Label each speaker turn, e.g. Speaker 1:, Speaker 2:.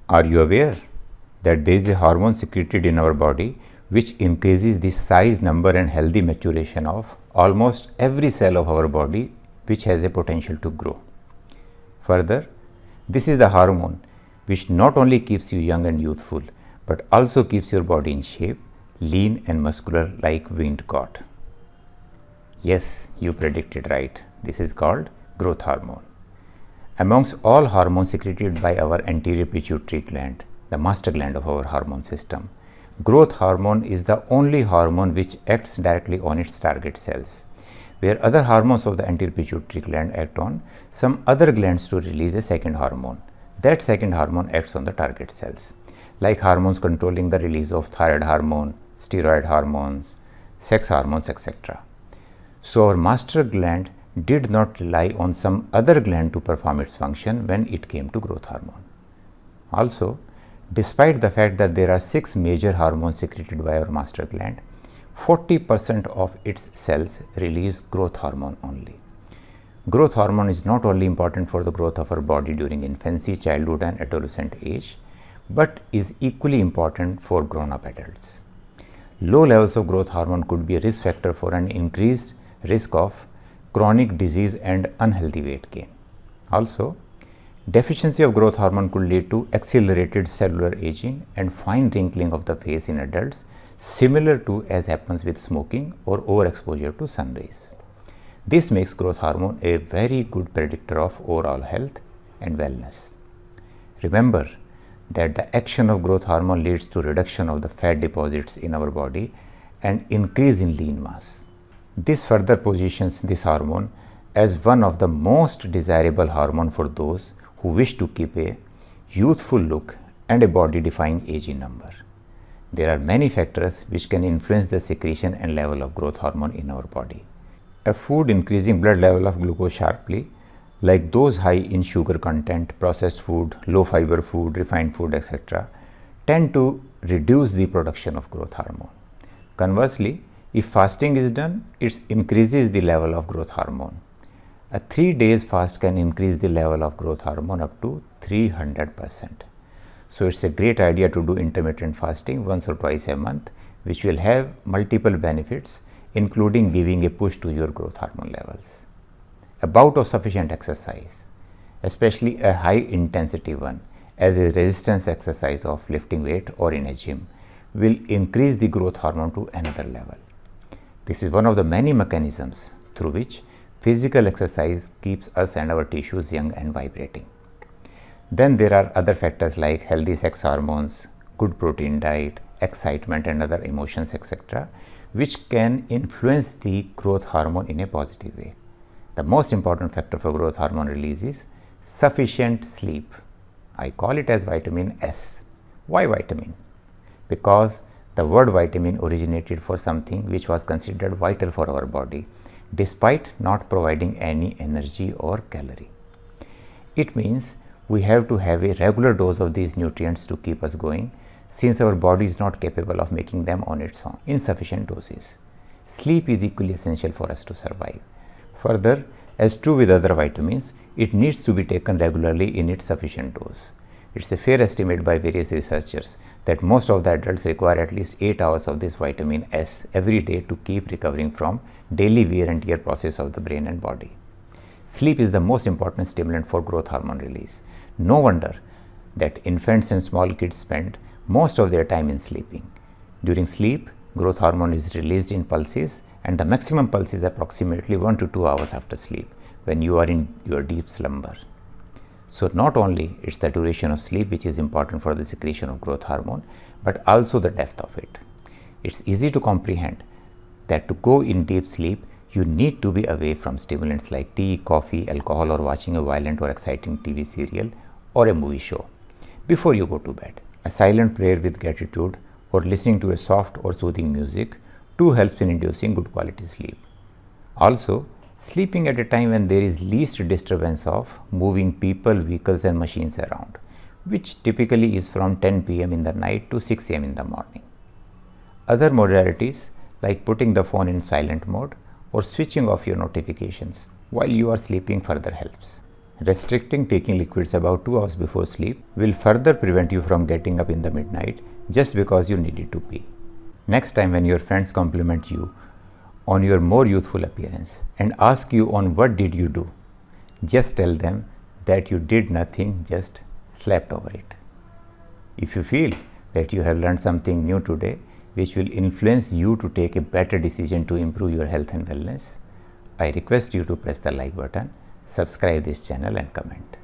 Speaker 1: Are you aware that there is a hormone secreted in our body which increases the size, number and healthy maturation of almost every cell of our body which has a potential to grow? Further, this is the hormone which not only keeps you young and youthful, but also keeps your body in shape, lean and muscular like winged god. Yes, you predicted right. This is called growth hormone. Amongst all hormones secreted by our anterior pituitary gland, the master gland of our hormone system, growth hormone is the only hormone which acts directly on its target cells, where other hormones of the anterior pituitary gland act on some other glands to release a second hormone. That second hormone acts on the target cells, like hormones controlling the release of thyroid hormone, steroid hormones, sex hormones, etc. So, our master gland did not rely on some other gland to perform its function when it came to growth hormone. Also, despite the fact that there are 6 major hormones secreted by our master gland, 40% of its cells release growth hormone only. Growth hormone is not only important for the growth of our body during infancy, childhood and adolescent age, but is equally important for grown-up adults. Low levels of growth hormone could be a risk factor for an increased risk of chronic disease and unhealthy weight gain. Also, deficiency of growth hormone could lead to accelerated cellular aging and fine wrinkling of the face in adults, similar to as happens with smoking or overexposure to sun rays. This makes growth hormone a very good predictor of overall health and wellness. Remember that the action of growth hormone leads to reduction of the fat deposits in our body and increase in lean mass. This further positions this hormone as one of the most desirable hormone for those who wish to keep a youthful look and a body defying aging number. There are many factors which can influence the secretion and level of growth hormone in our body. A food increasing blood level of glucose sharply, like those high in sugar content, processed food, low fiber food, refined food, etc., tend to reduce the production of growth hormone. Conversely, if fasting is done, it increases the level of growth hormone. A 3 days fast can increase the level of growth hormone up to 300%. So, it is a great idea to do intermittent fasting once or twice a month, which will have multiple benefits, including giving a push to your growth hormone levels. A bout of sufficient exercise, especially a high intensity one, as a resistance exercise of lifting weight or in a gym, will increase the growth hormone to another level. This is one of the many mechanisms through which physical exercise keeps us and our tissues young and vibrating. Then there are other factors like healthy sex hormones, good protein diet, excitement and other emotions, etc., which can influence the growth hormone in a positive way. The most important factor for growth hormone release is sufficient sleep. I call it as vitamin S. Why vitamin? Because the word vitamin originated for something which was considered vital for our body, despite not providing any energy or calorie. It means we have to have a regular dose of these nutrients to keep us going, since our body is not capable of making them on its own in sufficient doses. Sleep is equally essential for us to survive. Further, as true with other vitamins, it needs to be taken regularly in its sufficient dose. It is a fair estimate by various researchers that most of the adults require at least 8 hours of this vitamin S every day to keep recovering from daily wear and tear process of the brain and body. Sleep is the most important stimulant for growth hormone release. No wonder that infants and small kids spend most of their time in sleeping. During sleep, growth hormone is released in pulses, and the maximum pulse is approximately 1 to 2 hours after sleep, when you are in your deep slumber. So, not only it's the duration of sleep which is important for the secretion of growth hormone, but also the depth of it. It's easy to comprehend that to go in deep sleep, you need to be away from stimulants like tea, coffee, alcohol, or watching a violent or exciting TV serial or a movie show before you go to bed. A silent prayer with gratitude or listening to a soft or soothing music too helps in inducing good quality sleep. Also, sleeping at a time when there is least disturbance of moving people, vehicles and machines around, which typically is from 10 p.m. in the night to 6 a.m. in the morning. Other modalities like putting the phone in silent mode or switching off your notifications while you are sleeping further helps. Restricting taking liquids about 2 hours before sleep will further prevent you from getting up in the midnight just because you needed to pee. Next time when your friends compliment you on your more youthful appearance and ask you on what did you do, just tell them that you did nothing, just slept over it. If you feel that you have learned something new today which will influence you to take a better decision to improve your health and wellness, I request you to press the like button, subscribe this channel and comment.